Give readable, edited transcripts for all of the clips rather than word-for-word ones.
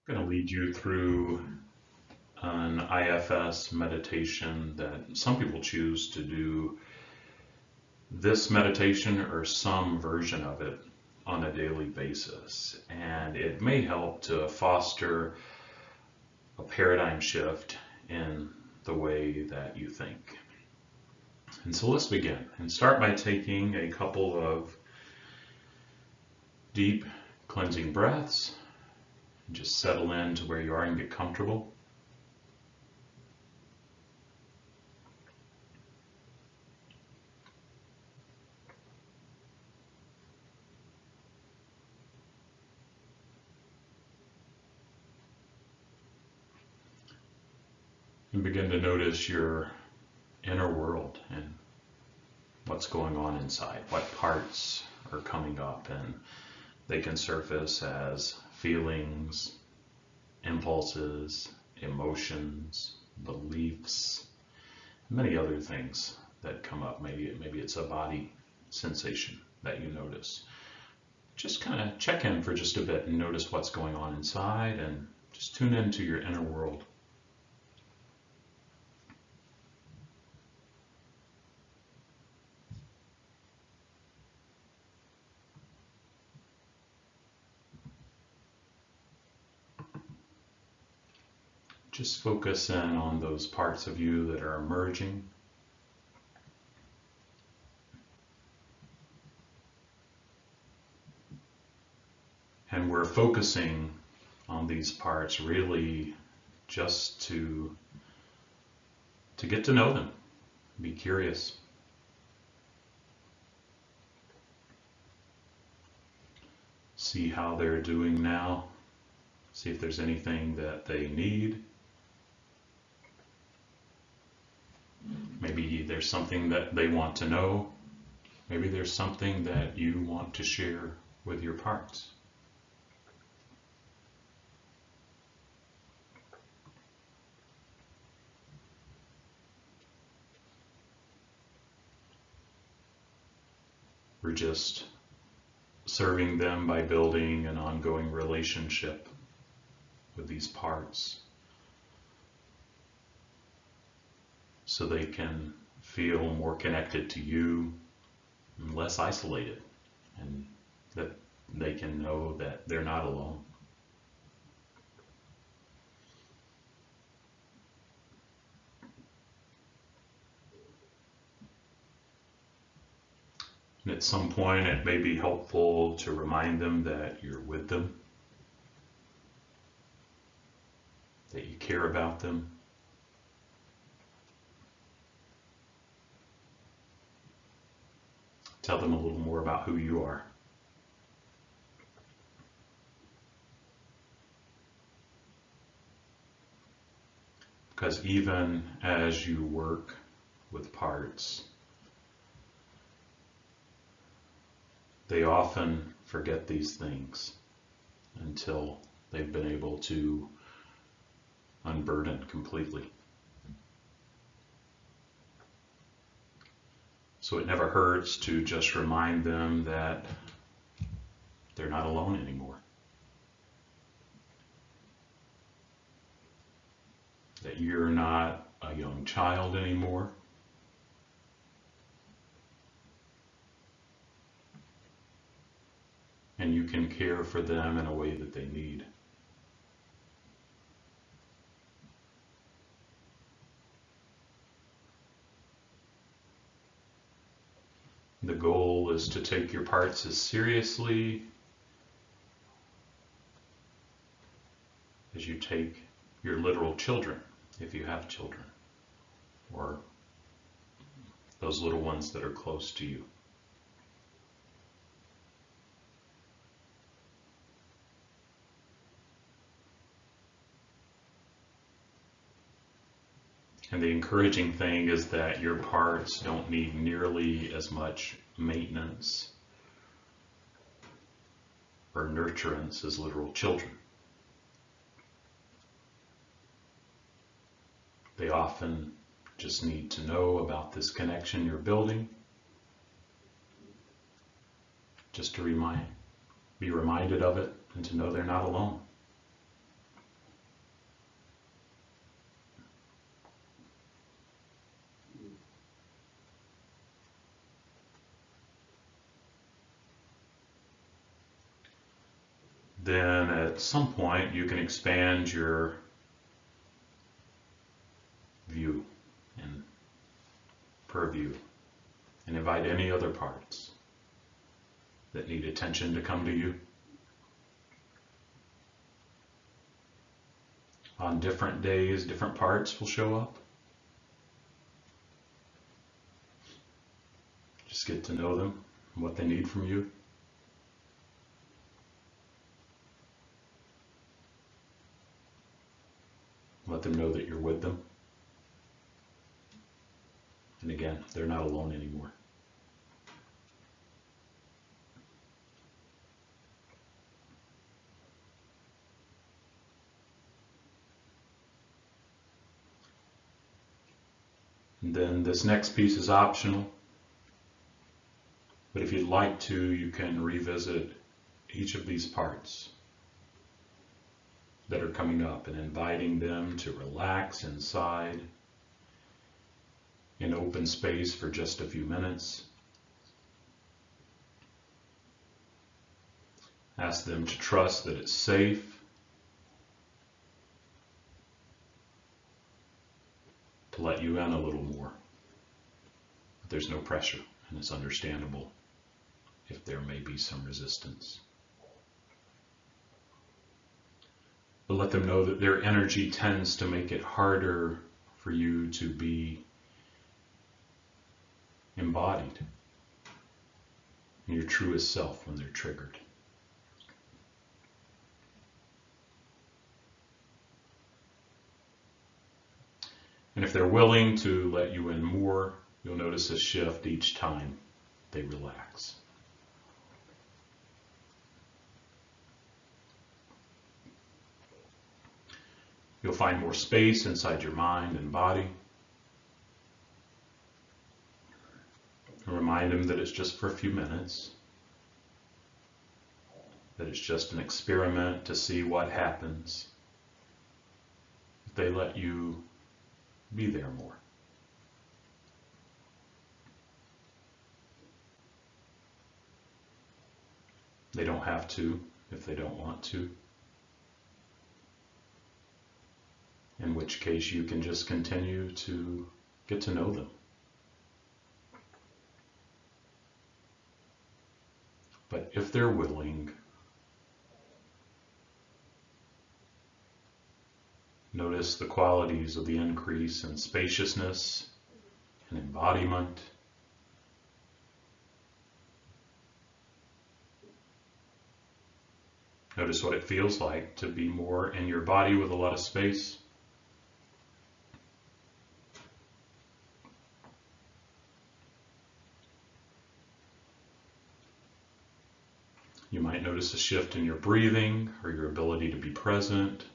I'm going to lead you through an IFS meditation that some people choose to do this meditation or some version of it on a daily basis. And it may help to foster a paradigm shift in the way that you think. And so let's begin and start by taking a couple of deep cleansing breaths. Just settle into where you are and get comfortable. And begin to notice your inner world and what's going on inside, what parts are coming up, and they can surface as feelings, impulses, emotions, beliefs, many other things that come up. Maybe it's a body sensation that you notice. Just kind of check in for just a bit and notice what's going on inside and just tune into your inner world. Just focus in on those parts of you that are emerging. And we're focusing on these parts really just to get to know them, be curious. See how they're doing now. See if there's anything that they need. Maybe there's something that they want to know. Maybe there's something that you want to share with your parts. We're just serving them by building an ongoing relationship with these parts, so they can feel more connected to you and less isolated, and that they can know that they're not alone. And at some point it may be helpful to remind them that you're with them, that you care about them. Tell them a little more about who you are. Because even as you work with parts, they often forget these things until they've been able to unburden completely. So it never hurts to just remind them that they're not alone anymore. That you're not a young child anymore. And you can care for them in a way that they need. The goal is to take your parts as seriously as you take your literal children, if you have children, or those little ones that are close to you. And the encouraging thing is that your parts don't need nearly as much maintenance or nurturance as literal children. They often just need to know about this connection you're building, just to be reminded of it and to know they're not alone. then at some point you can expand your view and purview and invite any other parts that need attention to come to you. On different days, different parts will show up. Just get to know them and what they need from you. Let them know that you're with them. And again, they're not alone anymore. And then this next piece is optional. But if you'd like to, you can revisit each of these parts that are coming up and inviting them to relax inside in open space for just a few minutes. Ask them to trust that it's safe, to let you in a little more. But there's no pressure, and it's understandable if there may be some resistance. But let them know that their energy tends to make it harder for you to be embodied in your truest self when they're triggered. And if they're willing to let you in more, you'll notice a shift each time they relax. You'll find more space inside your mind and body. And remind them that it's just for a few minutes, that it's just an experiment to see what happens if they let you be there more. They don't have to if they don't want to. In which case you can just continue to get to know them. But if they're willing, notice the qualities of the increase in spaciousness and embodiment. Notice what it feels like to be more in your body with a lot of space. You might notice a shift in your breathing or your ability to be present.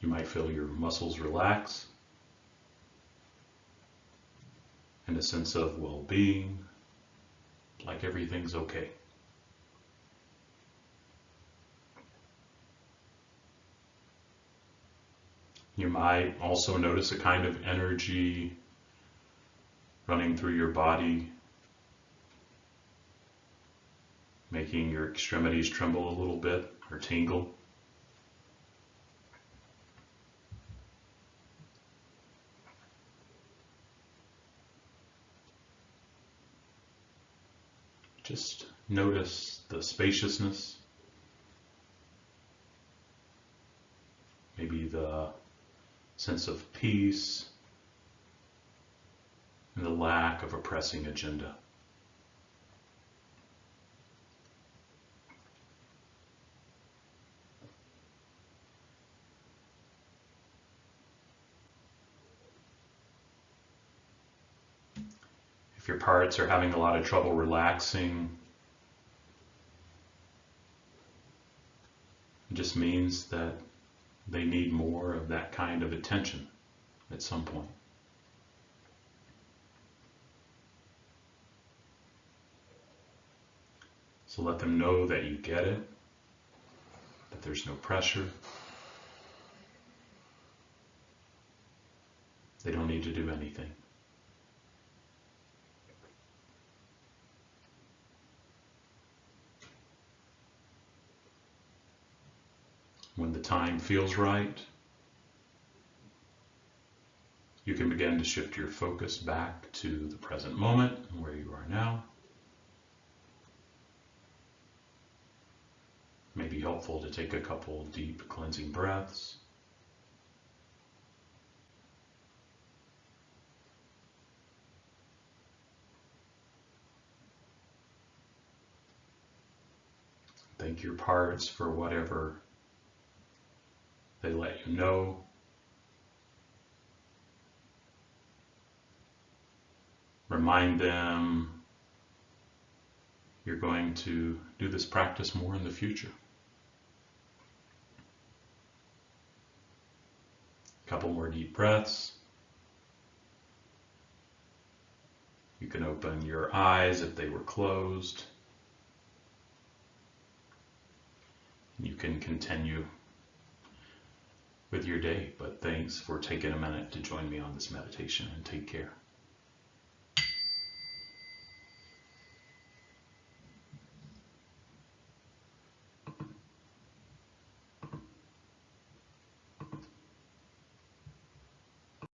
You might feel your muscles relax and a sense of well-being, like everything's okay. You might also notice a kind of energy running through your body, making your extremities tremble a little bit or tingle. Just notice the spaciousness, maybe the sense of peace, and the lack of a pressing agenda. If your parts are having a lot of trouble relaxing, it just means that they need more of that kind of attention at some point. So let them know that you get it, that there's no pressure. They don't need to do anything. When the time feels right, you can begin to shift your focus back to the present moment, where you are now. It may be helpful to take a couple deep cleansing breaths. Thank your parts for whatever they let you know. Remind them you're going to do this practice more in the future. A couple more deep breaths. You can open your eyes if they were closed. You can continue with your day, but thanks for taking a minute to join me on this meditation, and take care.